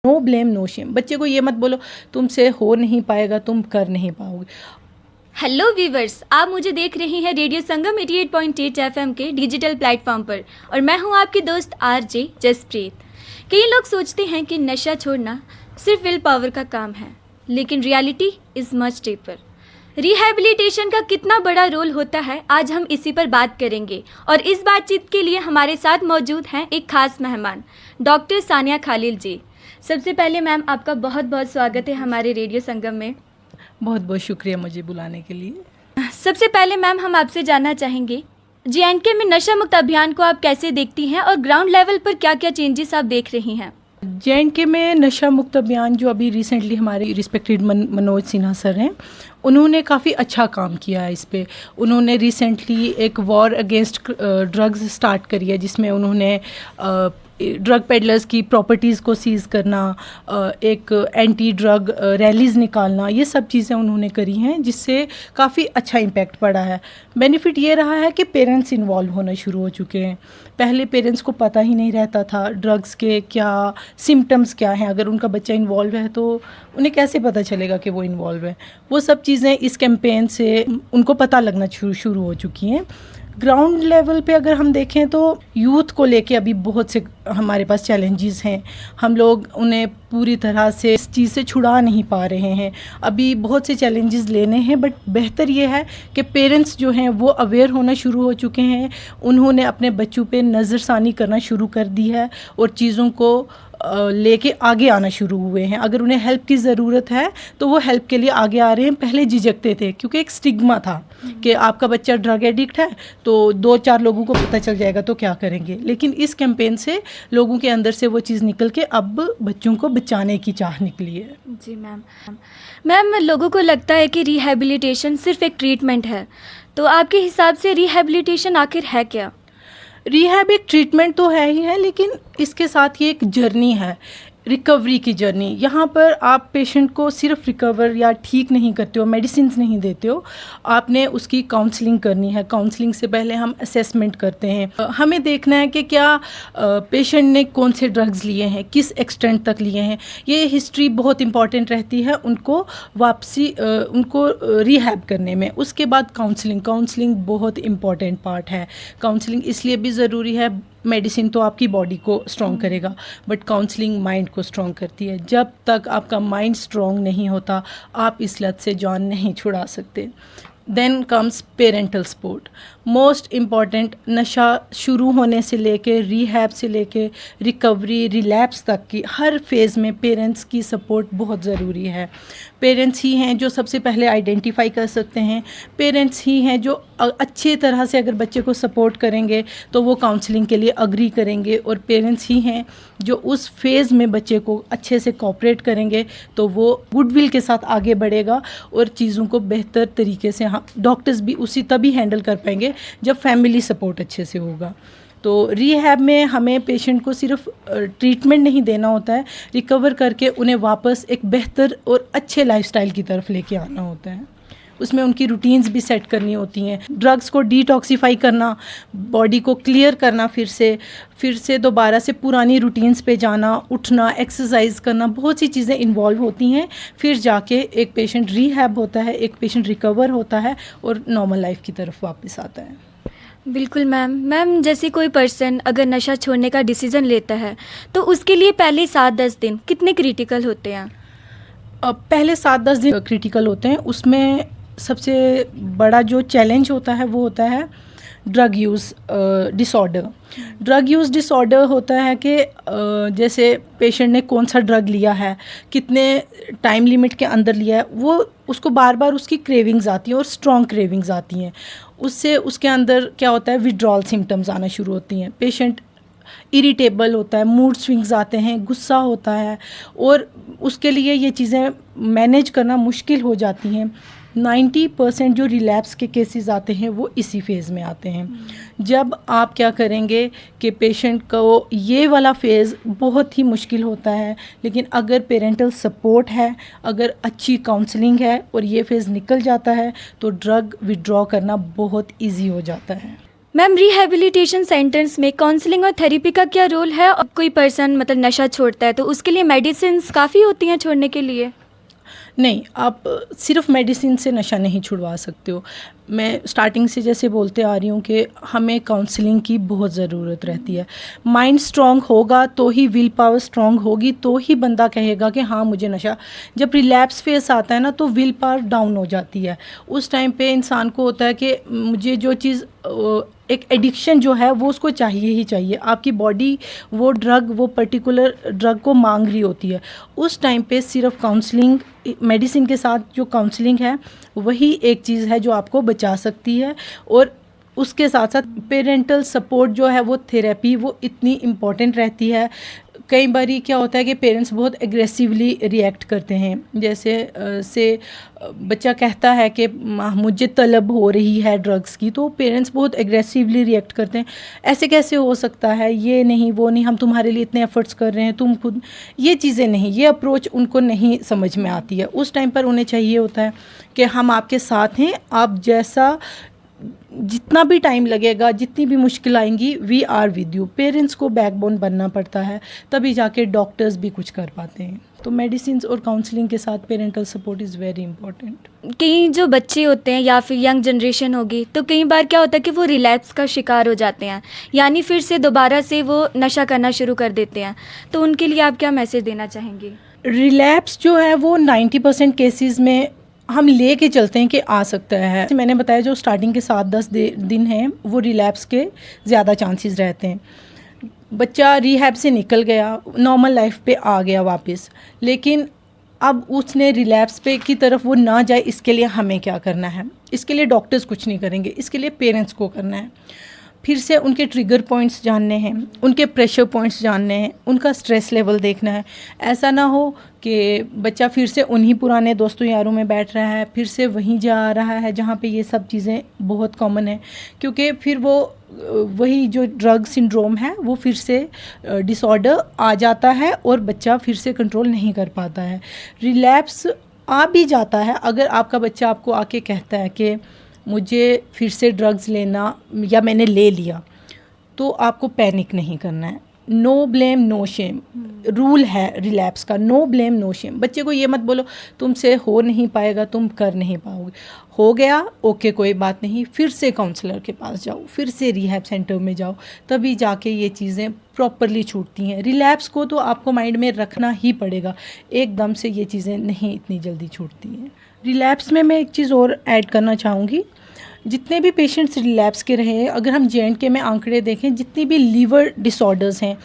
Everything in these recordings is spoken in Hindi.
No blame no shame. बच्चे को ये मत बोलो तुमसे हो नहीं पाएगा, तुम कर नहीं पाओगे। हेलो व्यूवर्स, आप मुझे देख रहे हैं रेडियो संगम 88.8 एफएम के डिजिटल प्लेटफॉर्म पर और मैं हूं आपकी दोस्त आरजे जसप्रीत। कई लोग सोचते हैं कि नशा छोड़ना सिर्फ विल पावर का काम है, लेकिन reality is much deeper. Rehabilitation का कितना बड़ा रोल होता है, आज हम इसी पर बात करेंगे और इस बातचीत के लिए हमारे साथ मौजूद हैं एक खास मेहमान, डॉक्टर सानिया खालिल जी। सबसे पहले मैम, आपका बहुत बहुत स्वागत है हमारे रेडियो संगम में। बहुत बहुत शुक्रिया मुझे बुलाने के लिए। सबसे पहले मैम, हम आपसे जानना चाहेंगे जे.एंड.के में नशा मुक्त अभियान को आप कैसे देखती हैं और ग्राउंड लेवल पर क्या क्या चेंजेस आप देख रही हैं? जे.एंड.के में नशा मुक्त अभियान जो अभी रिसेंटली हमारे रिस्पेक्टेड मनोज सिन्हा सर हैं, उन्होंने काफ़ी अच्छा काम किया है इस पे। उन्होंने रिसेंटली एक वॉर अगेंस्ट ड्रग्स स्टार्ट करी है, जिसमें उन्होंने ड्रग पेडलर्स की प्रॉपर्टीज़ को सीज़ करना, एक एंटी ड्रग रैलीज़ निकालना, ये सब चीज़ें उन्होंने करी हैं, जिससे काफ़ी अच्छा इम्पैक्ट पड़ा है। बेनिफिट ये रहा है कि पेरेंट्स इन्वॉल्व होना शुरू हो चुके हैं। पहले पेरेंट्स को पता ही नहीं रहता था ड्रग्स के क्या सिम्टम्स क्या हैं। अगर उनका बच्चा इन्वॉल्व है तो उन्हें कैसे पता चलेगा कि वो इन्वॉल्व है। वो सब चीज़ें इस कैंपेन से उनको पता लगना शुरू हो चुकी हैं। ग्राउंड लेवल पे अगर हम देखें तो यूथ को लेके अभी बहुत से हमारे पास चैलेंजेस हैं। हम लोग उन्हें पूरी तरह से इस चीज़ से छुड़ा नहीं पा रहे हैं। अभी बहुत से चैलेंजेस लेने हैं, बट बेहतर ये है कि पेरेंट्स जो हैं वो अवेयर होना शुरू हो चुके हैं। उन्होंने अपने बच्चों पे नज़रसानी करना शुरू कर दी है और चीज़ों को लेके आगे आना शुरू हुए हैं। अगर उन्हें हेल्प की ज़रूरत है तो वो हेल्प के लिए आगे आ रहे हैं। पहले झिझकते थे क्योंकि एक स्टिग्मा था कि आपका बच्चा ड्रग एडिक्ट है तो 2-4 लोगों को पता चल जाएगा तो क्या करेंगे। लेकिन इस कैंपेन से लोगों के अंदर से वो चीज़ निकल के अब बच्चों को बचाने की चाह निकली है। जी मैम, लोगों को लगता है कि रिहैबिलिटेशन सिर्फ एक ट्रीटमेंट है, तो आपके हिसाब से रिहैबिलिटेशन आखिर है क्या? रिहैब एक ट्रीटमेंट तो है ही है, लेकिन इसके साथ ये एक जर्नी है, रिकवरी की जर्नी। यहाँ पर आप पेशेंट को सिर्फ रिकवर या ठीक नहीं करते हो, मेडिसिन नहीं देते हो, आपने उसकी काउंसलिंग करनी है। काउंसलिंग से पहले हम असेसमेंट करते हैं। हमें देखना है कि क्या पेशेंट ने कौन से ड्रग्स लिए हैं, किस एक्सटेंट तक लिए हैं। ये हिस्ट्री बहुत इंपॉर्टेंट रहती है उनको उनको रिहैब करने में। उसके बाद काउंसलिंग बहुत इंपॉर्टेंट पार्ट है। काउंसलिंग इसलिए भी ज़रूरी है, मेडिसिन तो आपकी बॉडी को स्ट्रॉन्ग करेगा, बट काउंसलिंग माइंड को स्ट्रॉन्ग करती है। जब तक आपका माइंड स्ट्रॉन्ग नहीं होता आप इस लत से जान नहीं छुड़ा सकते। Then comes parental support, most important. नशा शुरू होने से लेके रिहैब से लेके रिकवरी रिलैप्स तक की हर फेज़ में पेरेंट्स की सपोर्ट बहुत ज़रूरी है। पेरेंट्स ही हैं जो सबसे पहले आइडेंटिफाई कर सकते हैं। पेरेंट्स ही हैं जो अच्छे तरह से अगर बच्चे को सपोर्ट करेंगे तो वो काउंसलिंग के लिए अग्री करेंगे, और पेरेंट्स ही हैं जो उस फेज़ में बच्चे को अच्छे से कोऑपरेट करेंगे तो वो गुडविल के साथ आगे बढ़ेगा और चीज़ों को बेहतर तरीके से डॉक्टर्स भी उसी तभी हैंडल कर पाएंगे जब फैमिली सपोर्ट अच्छे से होगा। तो रिहैब में हमें पेशेंट को सिर्फ ट्रीटमेंट नहीं देना होता है, रिकवर करके उन्हें वापस एक बेहतर और अच्छे लाइफस्टाइल की तरफ लेके आना होता है। उसमें उनकी रूटीन्स भी सेट करनी होती हैं, ड्रग्स को डिटॉक्सिफाई करना, बॉडी को क्लियर करना, फिर से दोबारा से पुरानी रूटीन्स पे जाना, उठना, एक्सरसाइज करना, बहुत सी चीज़ें इन्वॉल्व होती हैं। फिर जाके एक पेशेंट रिहैब होता है, एक पेशेंट रिकवर होता है और नॉर्मल लाइफ की तरफ वापस आता है। बिल्कुल मैम, जैसे कोई पर्सन अगर नशा छोड़ने का डिसीज़न लेता है तो उसके लिए पहले 7-10 दिन कितने क्रिटिकल होते हैं? पहले 7-10 दिन क्रिटिकल होते हैं। उसमें सबसे बड़ा जो चैलेंज होता है वो होता है drug use disorder. Drug use disorder होता है कि जैसे पेशेंट ने कौन सा ड्रग लिया है, कितने टाइम लिमिट के अंदर लिया है, वो उसको बार बार उसकी क्रेविंग्स आती हैं और स्ट्रॉन्ग क्रेविंग्स आती हैं। उससे उसके अंदर क्या होता है, विड्रॉल सिम्टम्स आना शुरू होती हैं। पेशेंट इरिटेबल होता है, मूड स्विंग्स आते हैं, गुस्सा होता है और उसके लिए ये चीज़ें मैनेज करना मुश्किल हो जाती हैं। 90% जो रिलैप्स के केसेस आते हैं वो इसी फेज़ में आते हैं। जब आप क्या करेंगे कि पेशेंट को ये वाला फेज़ बहुत ही मुश्किल होता है, लेकिन अगर पेरेंटल सपोर्ट है, अगर अच्छी काउंसलिंग है और ये फेज़ निकल जाता है तो ड्रग विड्रॉ करना बहुत इजी हो जाता है। मैम, रिहैबिलिटेशन सेंटर्स में काउंसलिंग और थेरेपी का क्या रोल है? और कोई पर्सन मतलब नशा छोड़ता है तो उसके लिए मेडिसिन्स काफ़ी होती हैं छोड़ने के लिए? नहीं, आप सिर्फ मेडिसिन से नशा नहीं छुड़वा सकते हो। मैं स्टार्टिंग से जैसे बोलते आ रही हूँ कि हमें काउंसलिंग की बहुत ज़रूरत रहती है। माइंड स्ट्रॉन्ग होगा तो ही विल पावर स्ट्रॉन्ग होगी, तो ही बंदा कहेगा कि हाँ मुझे नशा। जब रिलैप्स फेस आता है ना तो विल पावर डाउन हो जाती है। उस टाइम पे इंसान को होता है कि मुझे जो चीज़ एक एडिक्शन जो है वो उसको चाहिए ही चाहिए। आपकी बॉडी वो पर्टिकुलर ड्रग को मांग रही होती है। उस टाइम पे सिर्फ काउंसलिंग, मेडिसिन के साथ जो काउंसलिंग है वही एक चीज़ है जो आपको बचा सकती है। और उसके साथ साथ पेरेंटल सपोर्ट जो है वो थेरेपी वो इतनी इम्पॉर्टेंट रहती है। कई बारी क्या होता है कि पेरेंट्स बहुत एग्रेसिवली रिएक्ट करते हैं। जैसे बच्चा कहता है कि मुझे तलब हो रही है ड्रग्स की, तो पेरेंट्स बहुत एग्रेसिवली रिएक्ट करते हैं। ऐसे कैसे हो सकता है, ये नहीं वो नहीं, हम तुम्हारे लिए इतने एफर्ट्स कर रहे हैं, तुम खुद। ये चीज़ें नहीं, ये अप्रोच उनको नहीं समझ में आती है। उस टाइम पर उन्हें चाहिए होता है कि हम आपके साथ हैं, आप जैसा जितना भी टाइम लगेगा, जितनी भी मुश्किल आएंगी, we are with you. Parents को बैकबोन बनना पड़ता है, तभी जाके डॉक्टर्स भी कुछ कर पाते हैं। तो मेडिसिन और काउंसलिंग के साथ parental support is very important. कई जो बच्चे होते हैं या फिर यंग जनरेशन होगी, तो कई बार क्या होता है कि वो रिलैप्स का शिकार हो जाते हैं, यानी फिर से दोबारा से वो नशा करना शुरू कर देते हैं। तो उनके लिए आप क्या मैसेज देना चाहेंगे? रिलैप्स जो है वो 90% केसेस में हम ले के चलते हैं कि आ सकता है। मैंने बताया जो स्टार्टिंग के 7-10 दिन हैं वो रिलैप्स के ज़्यादा चांसेस रहते हैं। बच्चा रिहैब से निकल गया, नॉर्मल लाइफ पे आ गया वापस, लेकिन अब उसने रिलैप्स पे की तरफ वो ना जाए, इसके लिए हमें क्या करना है? इसके लिए डॉक्टर्स कुछ नहीं करेंगे, इसके लिए पेरेंट्स को करना है। फिर से उनके ट्रिगर पॉइंट्स जानने हैं, उनके प्रेशर पॉइंट्स जानने हैं, उनका स्ट्रेस लेवल देखना है। ऐसा ना हो कि बच्चा फिर से उन्हीं पुराने दोस्तों यारों में बैठ रहा है, फिर से वहीं जा रहा है जहाँ पे ये सब चीज़ें बहुत कॉमन है, क्योंकि फिर वो वही जो ड्रग सिंड्रोम है वो फिर से डिसऑर्डर आ जाता है और बच्चा फिर से कंट्रोल नहीं कर पाता है। रिलैप्स आ भी जाता है अगर आपका बच्चा आपको आके कहता है कि मुझे फिर से ड्रग्स लेना या मैंने ले लिया, तो आपको पैनिक नहीं करना है। No blame no shame rule है रिलैप्स का। No blame no shame. बच्चे को ये मत बोलो तुमसे हो नहीं पाएगा, तुम कर नहीं पाओगे। हो गया ओके, कोई बात नहीं, फिर से काउंसलर के पास जाओ, फिर से रिहैब सेंटर में जाओ, तभी जाके ये चीज़ें प्रॉपरली छूटती हैं। रिलैप्स को तो आपको माइंड में रखना ही पड़ेगा, एकदम से ये चीज़ें नहीं इतनी जल्दी छूटती हैं। रिलैप्स में मैं एक चीज़ और ऐड करना चाहूँगी। जितने भी पेशेंट्स रिलैप्स के रहे हैं, अगर हम J&K में आंकड़े देखें, जितनी भी लीवर डिसऑर्डर्स हैं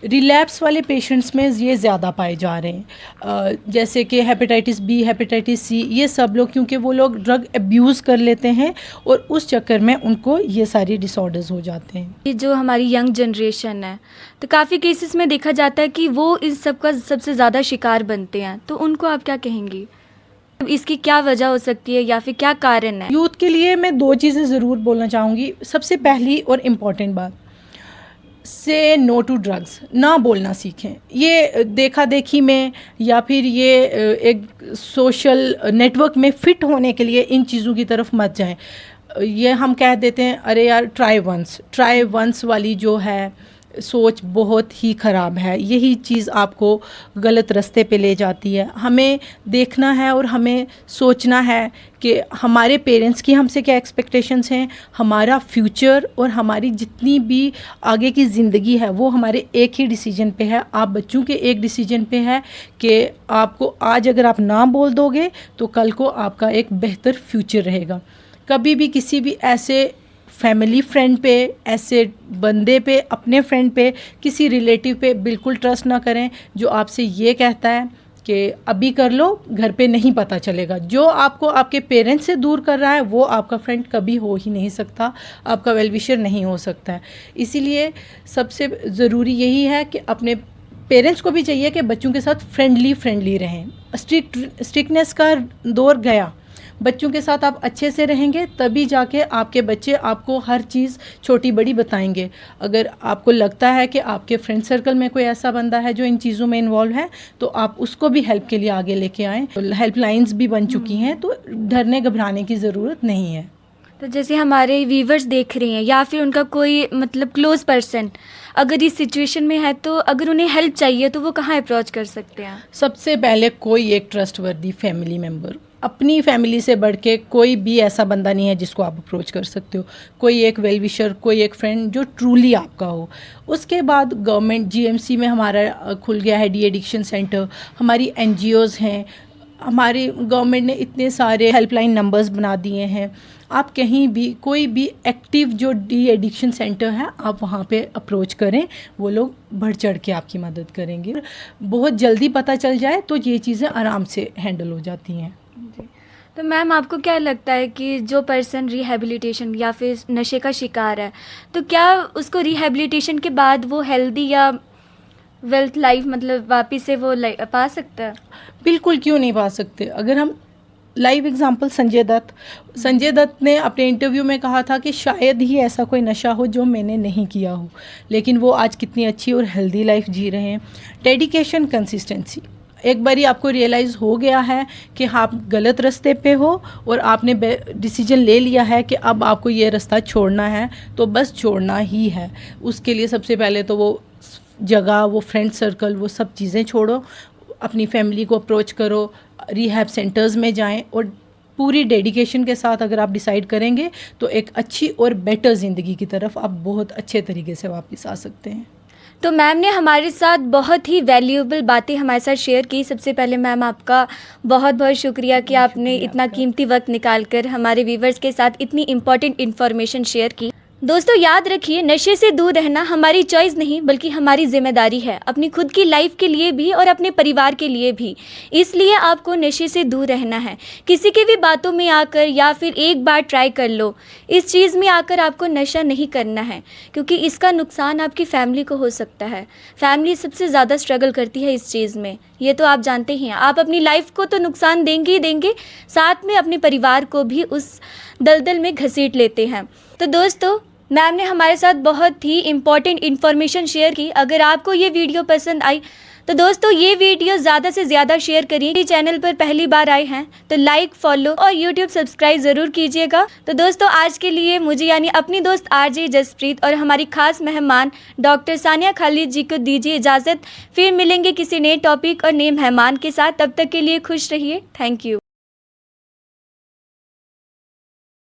रिलैप्स वाले पेशेंट्स में ये ज़्यादा पाए जा रहे हैं। जैसे कि हेपेटाइटिस बी, हेपेटाइटिस सी, ये सब लोग, क्योंकि वो लोग ड्रग अब्यूज़ कर लेते हैं और उस चक्कर में उनको ये सारी डिसऑर्डर्स हो जाते हैं। ये जो हमारी यंग जनरेशन है, तो काफ़ी केसेस में देखा जाता है कि वो इस सब का सबसे ज़्यादा शिकार बनते हैं, तो उनको आप क्या कहेंगी? इसकी क्या वजह हो सकती है या फिर क्या कारण है? यूथ के लिए मैं 2 चीज़ें ज़रूर बोलना चाहूँगी। सबसे पहली और इम्पॉर्टेंट बात, से नो टू ड्रग्स ना बोलना सीखें। ये देखा देखी में या फिर ये एक सोशल नेटवर्क में फ़िट होने के लिए इन चीज़ों की तरफ मत जाएं। ये हम कह देते हैं अरे यार ट्राई वंस वाली जो है सोच बहुत ही ख़राब है। यही चीज़ आपको गलत रास्ते पे ले जाती है। हमें देखना है और हमें सोचना है कि हमारे पेरेंट्स की हमसे क्या एक्सपेक्टेशंस हैं, हमारा फ्यूचर और हमारी जितनी भी आगे की ज़िंदगी है वो हमारे एक ही डिसीजन पे है। आप बच्चों के एक डिसीजन पे है कि आपको आज अगर आप ना बोल दोगे तो कल को आपका एक बेहतर फ्यूचर रहेगा। कभी भी किसी भी ऐसे फैमिली फ्रेंड पे, ऐसे बंदे पे, अपने फ्रेंड पे, किसी रिलेटिव पे बिल्कुल ट्रस्ट ना करें जो आपसे ये कहता है कि अभी कर लो, घर पे नहीं पता चलेगा। जो आपको आपके पेरेंट्स से दूर कर रहा है वो आपका फ्रेंड कभी हो ही नहीं सकता, आपका वेल विशर नहीं हो सकता है। इसीलिए सबसे ज़रूरी यही है कि अपने पेरेंट्स को भी चाहिए कि बच्चों के साथ फ्रेंडली रहें। स्ट्रिक्टनेस का दौर गया, बच्चों के साथ आप अच्छे से रहेंगे तभी जाके आपके बच्चे आपको हर चीज़ छोटी बड़ी बताएंगे। अगर आपको लगता है कि आपके फ्रेंड सर्कल में कोई ऐसा बंदा है जो इन चीज़ों में इन्वॉल्व है तो आप उसको भी हेल्प के लिए आगे लेके आएँ। हेल्पलाइंस भी बन चुकी हैं, तो डरने घबराने की ज़रूरत नहीं है। तो जैसे हमारे व्यूवर्स देख रहे हैं या फिर उनका कोई मतलब क्लोज पर्सन अगर इस सिचुएशन में है, तो अगर उन्हें हेल्प चाहिए तो वो कहाँ अप्रोच कर सकते हैं? सबसे पहले कोई एक ट्रस्टवर्दी फैमिली मेम्बर, अपनी फैमिली से बढ़ के कोई भी ऐसा बंदा नहीं है जिसको आप अप्रोच कर सकते हो। कोई एक वेल विशर, कोई एक फ्रेंड जो ट्रूली आपका हो। उसके बाद गवर्नमेंट जीएमसी में हमारा खुल गया है डी एडिक्शन सेंटर, हमारी एनजीओज़ हैं, हमारी गवर्नमेंट ने इतने सारे हेल्पलाइन नंबर्स बना दिए हैं। आप कहीं भी कोई भी एक्टिव जो डी एडिक्शन सेंटर है आप वहाँ पे अप्रोच करें, वो लोग बढ़ चढ़ के आपकी मदद करेंगे। बहुत जल्दी पता चल जाए तो ये चीज़ें आराम से हैंडल हो जाती हैं। जी। तो मैम आपको क्या लगता है कि जो पर्सन रिहैबिलिटेशन या फिर नशे का शिकार है, तो क्या उसको रिहैबिलिटेशन के बाद वो हेल्दी या वेल्थ लाइफ मतलब वापस से वो पा सकता है? बिल्कुल, क्यों नहीं पा सकते। अगर हम लाइव एग्जांपल संजय दत्त ने अपने इंटरव्यू में कहा था कि शायद ही ऐसा कोई नशा हो जो मैंने नहीं किया हो, लेकिन वो आज कितनी अच्छी और हेल्दी लाइफ जी रहे हैं। डेडिकेशन, कंसिस्टेंसी, एक बारी आपको रियलाइज़ हो गया है कि आप गलत रास्ते पे हो और आपने डिसीजन ले लिया है कि अब आपको ये रास्ता छोड़ना है, तो बस छोड़ना ही है। उसके लिए सबसे पहले तो वो जगह, वो फ्रेंड सर्कल, वो सब चीज़ें छोड़ो, अपनी फैमिली को अप्रोच करो, रिहैब सेंटर्स में जाएं और पूरी डेडिकेशन के साथ अगर आप डिसाइड करेंगे तो एक अच्छी और बेटर ज़िंदगी की तरफ आप बहुत अच्छे तरीके से वापस आ सकते हैं। तो मैम ने हमारे साथ बहुत ही वैल्यूएबल बातें हमारे साथ शेयर की। सबसे पहले मैम आपका बहुत बहुत शुक्रिया कि आपने इतना कीमती वक्त निकाल कर हमारे व्यूवर्स के साथ इतनी इम्पॉर्टेंट इन्फॉर्मेशन शेयर की। दोस्तों याद रखिए, नशे से दूर रहना हमारी चॉइस नहीं बल्कि हमारी जिम्मेदारी है, अपनी खुद की लाइफ के लिए भी और अपने परिवार के लिए भी। इसलिए आपको नशे से दूर रहना है। किसी की भी बातों में आकर या फिर एक बार ट्राई कर लो, इस चीज़ में आकर आपको नशा नहीं करना है, क्योंकि इसका नुकसान आपकी फैमिली को हो सकता है। फैमिली सबसे ज़्यादा स्ट्रगल करती है इस चीज़ में, ये तो आप जानते ही हैं। आप अपनी लाइफ को तो नुकसान देंगे ही देंगे, साथ में अपने परिवार को भी उस दलदल में घसीट लेते हैं। तो दोस्तों मैम ने हमारे साथ बहुत ही इम्पॉर्टेंट इन्फॉर्मेशन शेयर की। अगर आपको ये वीडियो पसंद आई तो दोस्तों ये वीडियो ज़्यादा से ज़्यादा शेयर करिए। चैनल पर पहली बार आए हैं तो लाइक, फॉलो और यूट्यूब सब्सक्राइब ज़रूर कीजिएगा। तो दोस्तों आज के लिए मुझे यानी अपनी दोस्त आरजे जसप्रीत और हमारी खास मेहमान डॉक्टर सानिया खालिद जी को दीजिए इजाज़त। फिर मिलेंगे किसी नए टॉपिक और नए मेहमान के साथ। तब तक के लिए खुश रहिए। Thank you.